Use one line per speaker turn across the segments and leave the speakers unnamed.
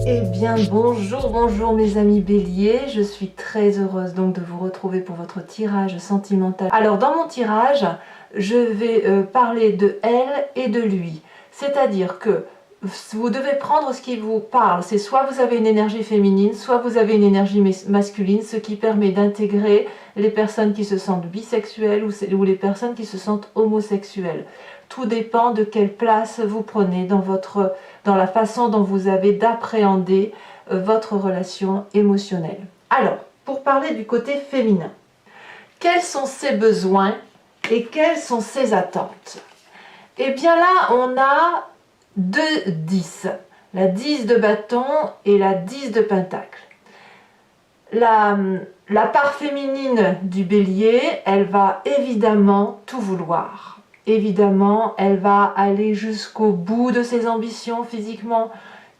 Eh bien bonjour mes amis béliers, je suis très heureuse donc de vous retrouver pour votre tirage sentimental. Alors dans mon tirage, je vais parler de elle et de lui, c'est-à-dire que vous devez prendre ce qui vous parle, c'est soit vous avez une énergie féminine, soit vous avez une énergie masculine, ce qui permet d'intégrer les personnes qui se sentent bisexuelles ou les personnes qui se sentent homosexuelles. Tout dépend de quelle place vous prenez dans la façon dont vous avez d'appréhender votre relation émotionnelle. Alors, pour parler du côté féminin, quels sont ses besoins et quelles sont ses attentes? Eh bien là, on a deux 10, la 10 de bâton et la 10 de pentacle. La part féminine du bélier, elle va évidemment tout vouloir. Évidemment, elle va aller jusqu'au bout de ses ambitions physiquement,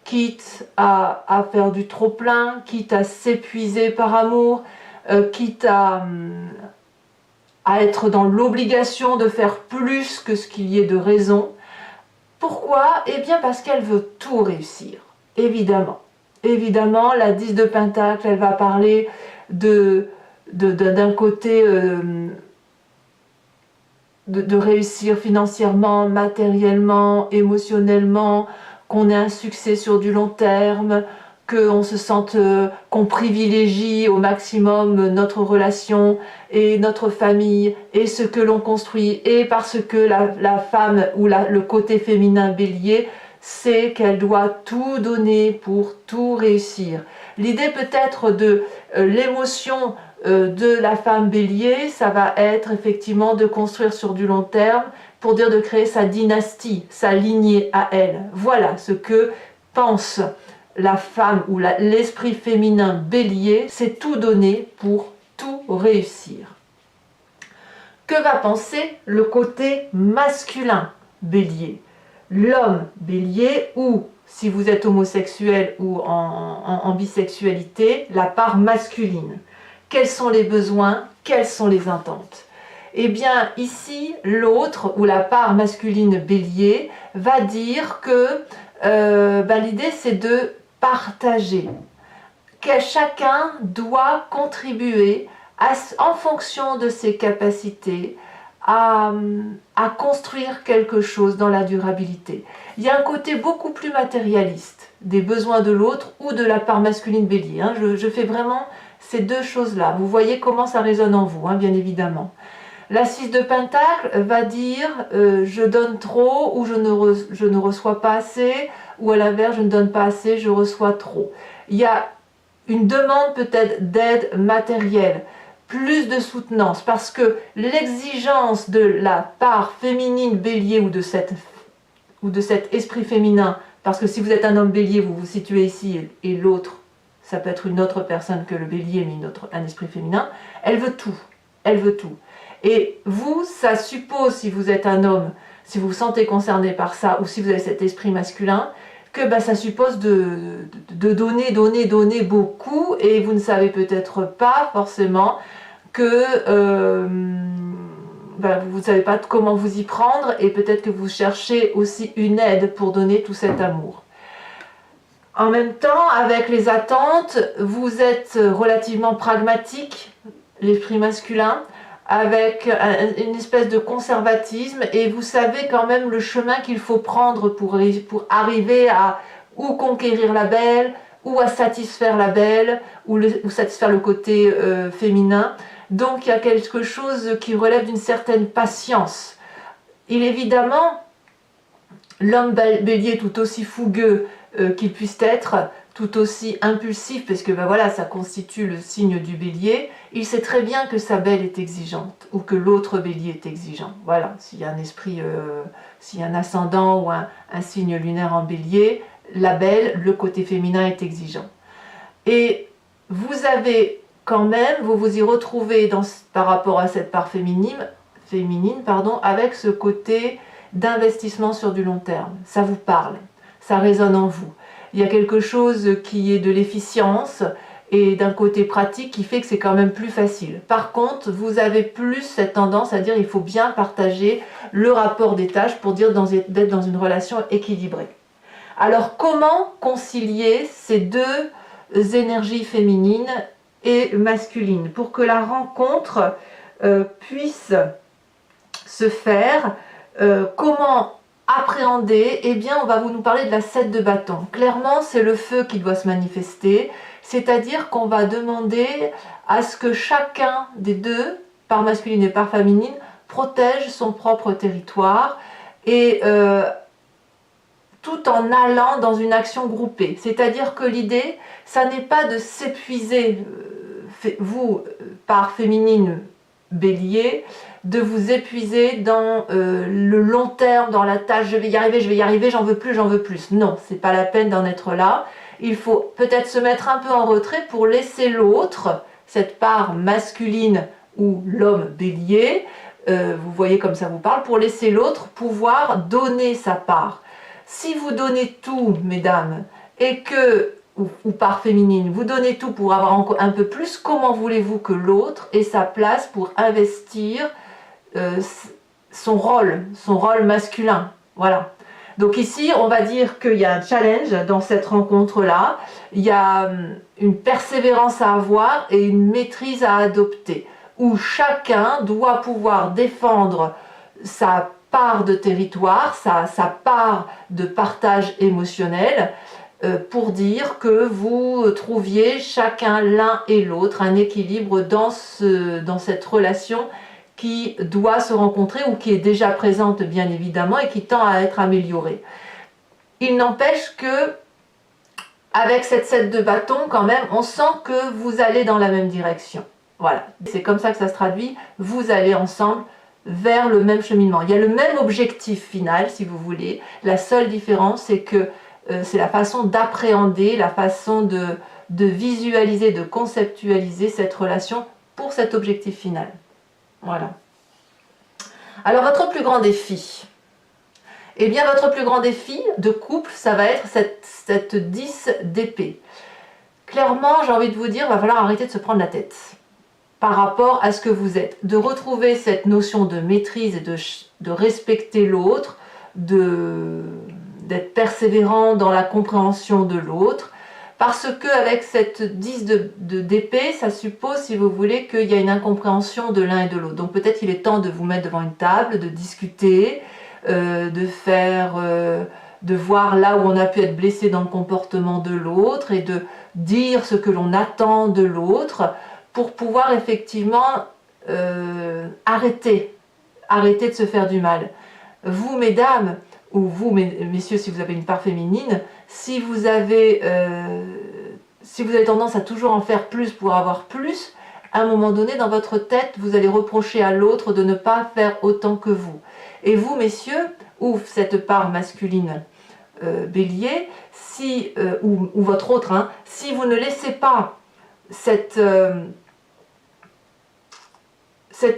quitte à faire du trop-plein, quitte à s'épuiser par amour, quitte à être dans l'obligation de faire plus que ce qu'il y ait de raison. Pourquoi? Eh bien parce qu'elle veut tout réussir, évidemment. Évidemment, la 10 de pentacle, elle va parler d'un côté de réussir financièrement, matériellement, émotionnellement, qu'on ait un succès sur du long terme, qu'on se sente, qu'on privilégie au maximum notre relation et notre famille et ce que l'on construit, et parce que la femme ou le côté féminin bélier sait qu'elle doit tout donner pour tout réussir. L'idée peut-être de l'émotion de la femme bélier, ça va être effectivement de construire sur du long terme, pour dire de créer sa dynastie, sa lignée à elle. Voilà ce que pense la femme ou l'esprit féminin bélier, c'est tout donner pour tout réussir. Que va penser le côté masculin bélier? L'homme bélier, ou si vous êtes homosexuel ou en bisexualité, la part masculine. Quels sont les besoins? Quelles sont les attentes? Eh bien ici, l'autre, ou la part masculine bélier, va dire que l'idée c'est de partager, que chacun doit contribuer en fonction de ses capacités à construire quelque chose dans la durabilité. Il y a un côté beaucoup plus matérialiste des besoins de l'autre ou de la part masculine bélier. Je fais vraiment ces deux choses-là. Vous voyez comment ça résonne en vous, bien évidemment. La 6 de pentacle va dire je donne trop ou je ne reçois pas assez, ou à l'inverse je ne donne pas assez, je reçois trop. Il y a une demande peut-être d'aide matérielle, plus de soutenance, parce que l'exigence de la part féminine bélier ou de cet esprit féminin, parce que si vous êtes un homme bélier, vous vous situez ici et l'autre, ça peut être une autre personne que le bélier, mais un esprit féminin, elle veut tout, elle veut tout. Et vous, ça suppose, si vous êtes un homme, si vous vous sentez concerné par ça, ou si vous avez cet esprit masculin, que ça suppose de donner beaucoup, et vous ne savez peut-être pas forcément que vous ne savez pas comment vous y prendre, et peut-être que vous cherchez aussi une aide pour donner tout cet amour. En même temps, avec les attentes, vous êtes relativement pragmatique, l'esprit masculin, avec une espèce de conservatisme, et vous savez quand même le chemin qu'il faut prendre pour arriver à ou conquérir la belle, ou à satisfaire la belle, ou satisfaire le côté féminin. Donc il y a quelque chose qui relève d'une certaine patience. Évidemment, l'homme bélier, tout aussi fougueux qu'il puisse être, tout aussi impulsif, parce que ça constitue le signe du bélier, il sait très bien que sa belle est exigeante, ou que l'autre bélier est exigeant. Voilà, s'il y a un esprit, s'il y a un ascendant ou un signe lunaire en bélier, la belle, le côté féminin est exigeant. Et vous avez quand même, vous vous y retrouvez par rapport à cette part féminine, avec ce côté d'investissement sur du long terme. Ça vous parle, ça résonne en vous. Il y a quelque chose qui est de l'efficience et d'un côté pratique qui fait que c'est quand même plus facile. Par contre, vous avez plus cette tendance à dire il faut bien partager le rapport des tâches pour dire d'être dans une relation équilibrée. Alors comment concilier ces deux énergies féminines et masculines pour que la rencontre puisse se faire? Comment appréhender? Eh bien, on va nous parler de la 7 de bâton. Clairement, c'est le feu qui doit se manifester, c'est-à-dire qu'on va demander à ce que chacun des deux, par masculine et par féminine, protège son propre territoire et tout en allant dans une action groupée. C'est-à-dire que l'idée, ça n'est pas de s'épuiser, vous, par féminine bélier, de vous épuiser dans le long terme, dans la tâche, je vais y arriver, j'en veux plus. Non, c'est pas la peine d'en être là. Il faut peut-être se mettre un peu en retrait pour laisser l'autre, cette part masculine ou l'homme bélier, vous voyez comme ça vous parle, pour laisser l'autre pouvoir donner sa part. Si vous donnez tout, mesdames, et que, ou par féminine, vous donnez tout pour avoir un peu plus, comment voulez-vous que l'autre ait sa place pour investir son rôle masculin? Voilà. Donc ici, on va dire qu'il y a un challenge dans cette rencontre-là, il y a une persévérance à avoir et une maîtrise à adopter, où chacun doit pouvoir défendre sa part de territoire, sa part de partage émotionnel, pour dire que vous trouviez chacun l'un et l'autre un équilibre dans cette relation qui doit se rencontrer ou qui est déjà présente bien évidemment et qui tend à être améliorée. Il n'empêche que avec cette 7 de bâton quand même, on sent que vous allez dans la même direction. Voilà, c'est comme ça que ça se traduit, vous allez ensemble vers le même cheminement. Il y a le même objectif final si vous voulez, la seule différence c'est que c'est la façon d'appréhender, la façon de visualiser, de conceptualiser cette relation pour cet objectif final. Voilà. Alors votre plus grand défi, eh bien votre plus grand défi de couple, ça va être cette 10 d'épée. Clairement, j'ai envie de vous dire, il va falloir arrêter de se prendre la tête par rapport à ce que vous êtes, de retrouver cette notion de maîtrise et de respecter l'autre, d'être persévérant dans la compréhension de l'autre, parce qu'avec cette 10 d'épée, ça suppose, si vous voulez, qu'il y a une incompréhension de l'un et de l'autre. Donc peut-être il est temps de vous mettre devant une table, de discuter, de voir là où on a pu être blessé dans le comportement de l'autre et de dire ce que l'on attend de l'autre pour pouvoir effectivement arrêter de se faire du mal. Vous, mesdames, ou vous, messieurs, si vous avez une part féminine, si vous avez tendance à toujours en faire plus pour avoir plus, à un moment donné, dans votre tête, vous allez reprocher à l'autre de ne pas faire autant que vous. Et vous, messieurs, ou cette part masculine bélier, ou votre autre, hein, si vous ne laissez pas cet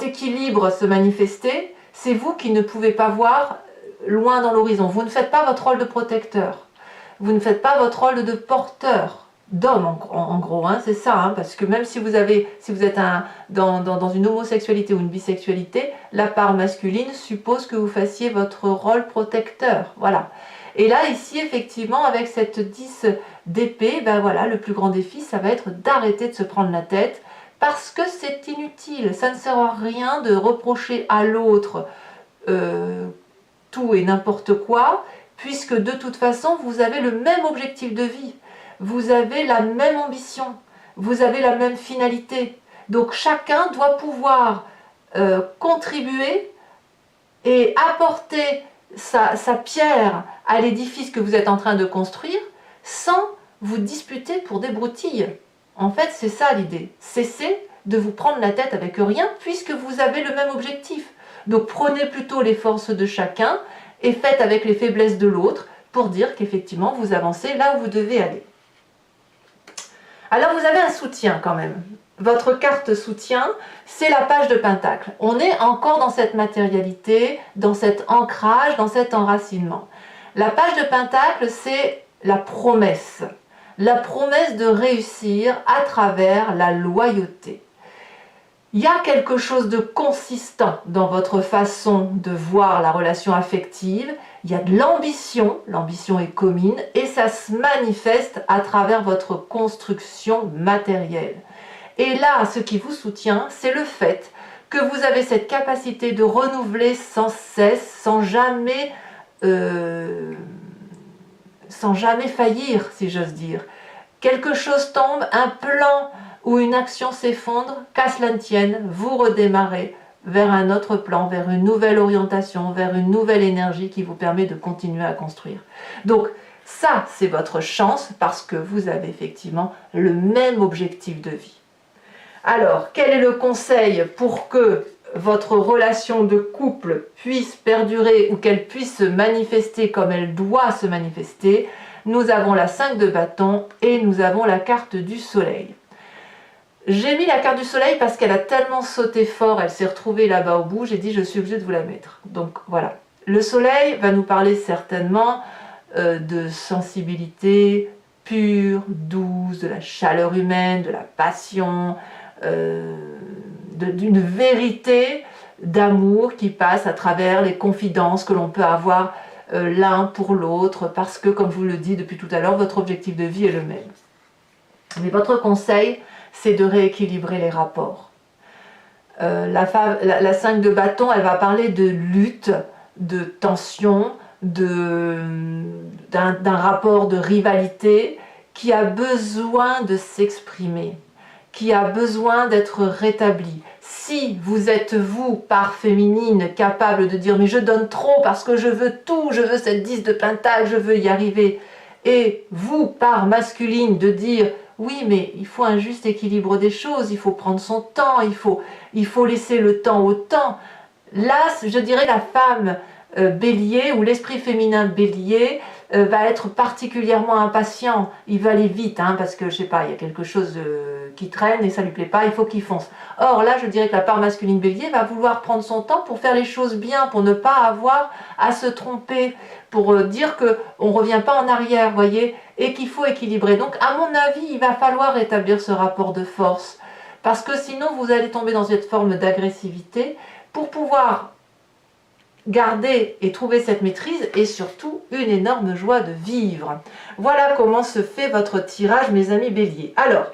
équilibre se manifester, c'est vous qui ne pouvez pas voir loin dans l'horizon. Vous ne faites pas votre rôle de protecteur. Vous ne faites pas votre rôle de porteur d'homme, en gros, hein, c'est ça, hein, parce que même si vous êtes dans une homosexualité ou une bisexualité, la part masculine suppose que vous fassiez votre rôle protecteur, voilà. Et là, ici, effectivement, avec cette 10 d'épée, ben voilà, le plus grand défi, ça va être d'arrêter de se prendre la tête, parce que c'est inutile, ça ne sert à rien de reprocher à l'autre tout et n'importe quoi, puisque de toute façon, vous avez le même objectif de vie, vous avez la même ambition, vous avez la même finalité. Donc chacun doit pouvoir contribuer et apporter sa pierre à l'édifice que vous êtes en train de construire sans vous disputer pour des broutilles. En fait, c'est ça l'idée. Cessez de vous prendre la tête avec rien puisque vous avez le même objectif. Donc prenez plutôt les forces de chacun et faites avec les faiblesses de l'autre pour dire qu'effectivement vous avancez là où vous devez aller. Alors vous avez un soutien quand même. Votre carte soutien, c'est la page de Pentacle. On est encore dans cette matérialité, dans cet ancrage, dans cet enracinement. La page de Pentacle, c'est la promesse de réussir à travers la loyauté. Il y a quelque chose de consistant dans votre façon de voir la relation affective, il y a de l'ambition, l'ambition est commune, et ça se manifeste à travers votre construction matérielle. Et là, ce qui vous soutient, c'est le fait que vous avez cette capacité de renouveler sans cesse, sans jamais faillir, si j'ose dire. Quelque chose tombe, un plan ou une action s'effondre, qu'à cela ne tienne, vous redémarrez vers un autre plan, vers une nouvelle orientation, vers une nouvelle énergie qui vous permet de continuer à construire. Donc ça, c'est votre chance parce que vous avez effectivement le même objectif de vie. Alors, quel est le conseil pour que votre relation de couple puisse perdurer ou qu'elle puisse se manifester comme elle doit se manifester? Nous avons la 5 de bâton et nous avons la carte du soleil. J'ai mis la carte du soleil parce qu'elle a tellement sauté fort, elle s'est retrouvée là-bas au bout, j'ai dit je suis obligée de vous la mettre. Donc voilà, le soleil va nous parler certainement de sensibilité pure, douce, de la chaleur humaine, de la passion, d'une vérité d'amour qui passe à travers les confidences que l'on peut avoir l'un pour l'autre, parce que, comme je vous le dis depuis tout à l'heure, votre objectif de vie est le même. Mais votre conseil, c'est de rééquilibrer les rapports. La 5 de bâton, elle va parler de lutte, de tension, d'un rapport de rivalité qui a besoin de s'exprimer, qui a besoin d'être rétabli. Si vous êtes, vous, part féminine, capable de dire « mais je donne trop parce que je veux tout, je veux cette 10 de pentacle, je veux y arriver », et vous, part masculine, de dire « oui, mais il faut un juste équilibre des choses, il faut prendre son temps, il faut laisser le temps au temps ». Là, je dirais la femme bélier ou l'esprit féminin bélier va être particulièrement impatient, il va aller vite, hein, parce que je sais pas, il y a quelque chose qui traîne et ça lui plaît pas, il faut qu'il fonce. Or là, je dirais que la part masculine bélier va vouloir prendre son temps pour faire les choses bien, pour ne pas avoir à se tromper, pour dire qu'on ne revient pas en arrière, voyez, et qu'il faut équilibrer. Donc à mon avis, il va falloir établir ce rapport de force, parce que sinon vous allez tomber dans cette forme d'agressivité pour pouvoir garder et trouver cette maîtrise et surtout une énorme joie de vivre. Voilà comment se fait votre tirage, mes amis béliers. Alors,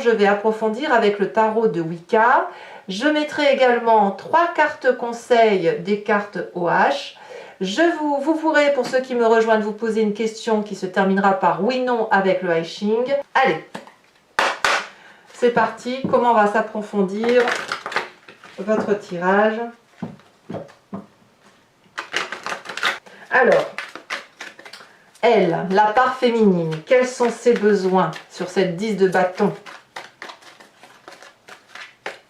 je vais approfondir avec le tarot de Wicca. Je mettrai également 3 cartes conseils des cartes OH. Vous pourrez, pour ceux qui me rejoignent, vous poser une question qui se terminera par oui/non avec le I Ching. Allez, c'est parti. Comment va s'approfondir votre tirage? Alors, elle, la part féminine, quels sont ses besoins sur cette 10 de bâton?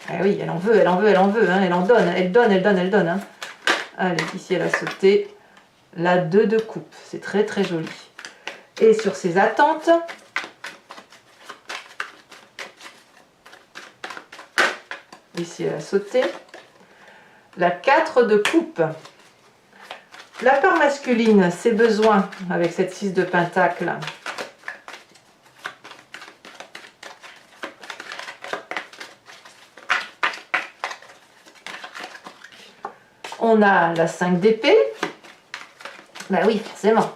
Eh oui, elle en veut, elle en veut, elle en veut, hein, elle en donne, elle donne, elle donne, elle donne. Hein. Allez, ici elle a sauté la 2 de coupe, c'est très très joli. Et sur ses attentes, ici elle a sauté la 4 de coupe. La part masculine, ses besoins avec cette 6 de pentacle. On a la 5 d'épée. Ben oui, forcément.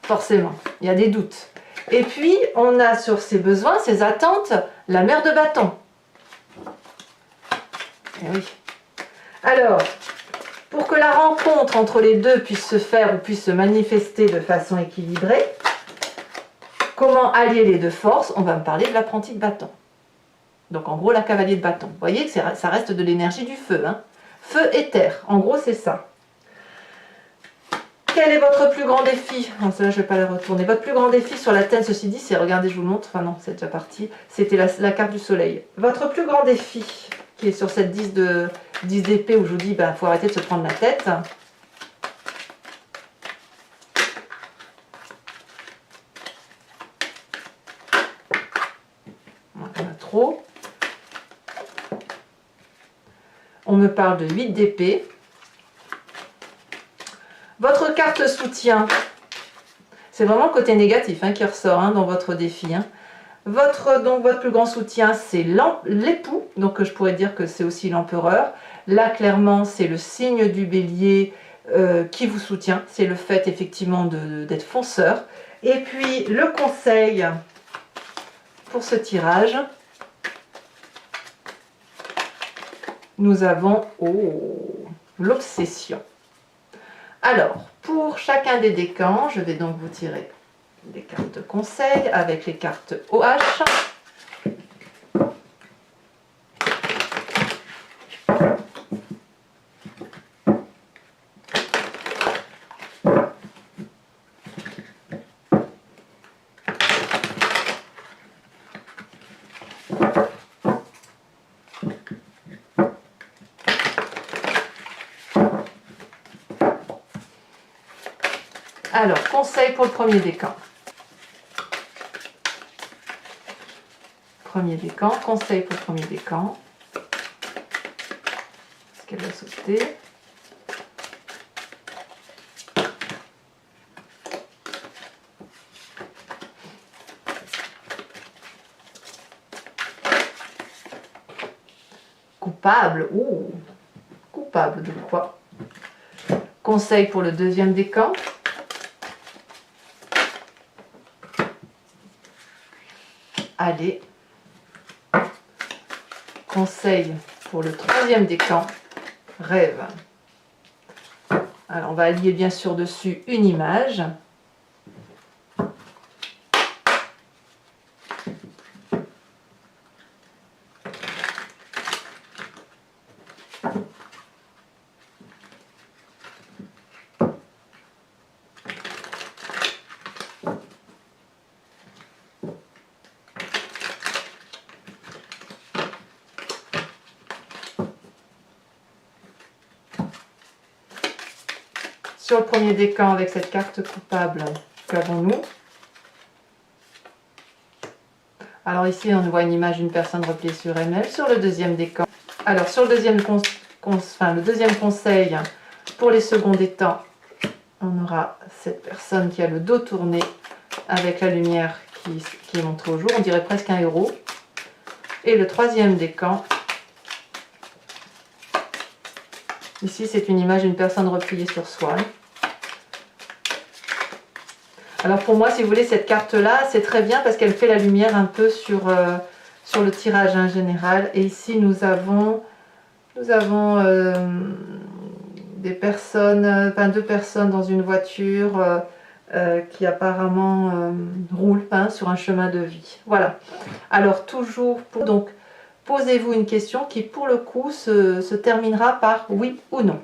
Forcément, il y a des doutes. Et puis, on a sur ses besoins, ses attentes, la mère de bâton. Eh oui. Alors, pour que la rencontre entre les deux puisse se faire ou puisse se manifester de façon équilibrée, comment allier les deux forces? On va me parler de l'apprenti de bâton. Donc en gros, la cavalier de bâton. Vous voyez que ça reste de l'énergie du feu. Hein. Feu et terre, en gros c'est ça. Quel est votre plus grand défi? Non, celle-là, je ne vais pas la retourner. Votre plus grand défi sur la tête, ceci dit, c'est, regardez, je vous le montre. Enfin non, c'est déjà parti. C'était la carte du soleil. Votre plus grand défi, qui est sur cette 10 d'épée où je vous dis, il faut arrêter de se prendre la tête. On a trop. On me parle de 8 d'épée. Votre carte soutien, c'est vraiment le côté négatif qui ressort dans votre défi. Votre plus grand soutien, c'est l'époux, donc je pourrais dire que c'est aussi l'empereur. Là, clairement, c'est le signe du bélier qui vous soutient, c'est le fait effectivement d'être fonceur. Et puis le conseil pour ce tirage, nous avons l'obsession. Alors, pour chacun des décans, je vais donc vous tirer des cartes conseil avec les cartes OH. Alors, conseil pour le premier décan. Premier décan, conseil pour le premier décan. Est-ce qu'elle va sauter? Coupable. Ouh, coupable de quoi? Conseil pour le deuxième décan. Allez. Conseil pour le troisième décan. Rêve. Alors on va allier bien sûr dessus une image. Sur le premier décan, avec cette carte coupable, qu'avons-nous? Alors ici, on voit une image d'une personne repliée sur elle-même. Sur le deuxième décan, alors sur le deuxième, le deuxième conseil, pour les seconds décans, on aura cette personne qui a le dos tourné avec la lumière qui est montrée au jour. On dirait presque un héros. Et le troisième décan, ici, c'est une image d'une personne repliée sur soi. Alors pour moi, si vous voulez, cette carte-là, c'est très bien parce qu'elle fait la lumière un peu sur le tirage en général. Et ici, nous avons des personnes, deux personnes dans une voiture qui apparemment roulent sur un chemin de vie. Voilà. Alors toujours, donc, posez-vous une question qui pour le coup se terminera par oui ou non.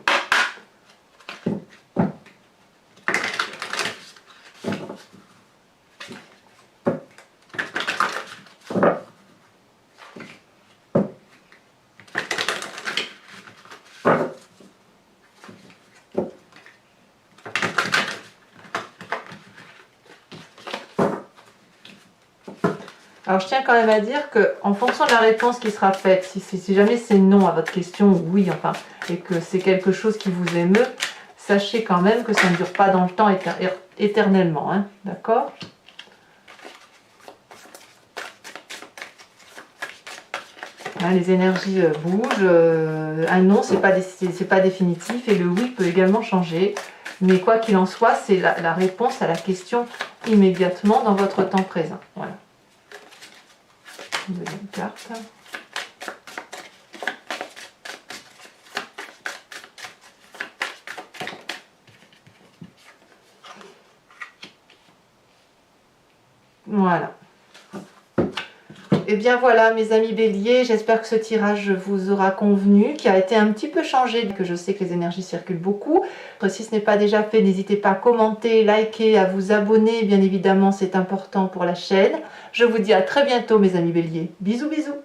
Alors je tiens quand même à dire qu'en fonction de la réponse qui sera faite, si jamais c'est non à votre question, ou oui, enfin, et que c'est quelque chose qui vous émeut, sachez quand même que ça ne dure pas dans le temps éternellement, hein, d'accord? Hein, les énergies bougent, un non c'est pas définitif et le oui peut également changer, mais quoi qu'il en soit, c'est la réponse à la question immédiatement dans votre temps présent. Voilà. Une deuxième carte. Voilà. Et bien voilà mes amis béliers, j'espère que ce tirage vous aura convenu, qui a été un petit peu changé, que je sais que les énergies circulent beaucoup. Si ce n'est pas déjà fait, n'hésitez pas à commenter, liker, à vous abonner, bien évidemment c'est important pour la chaîne. Je vous dis à très bientôt mes amis béliers. Bisous bisous.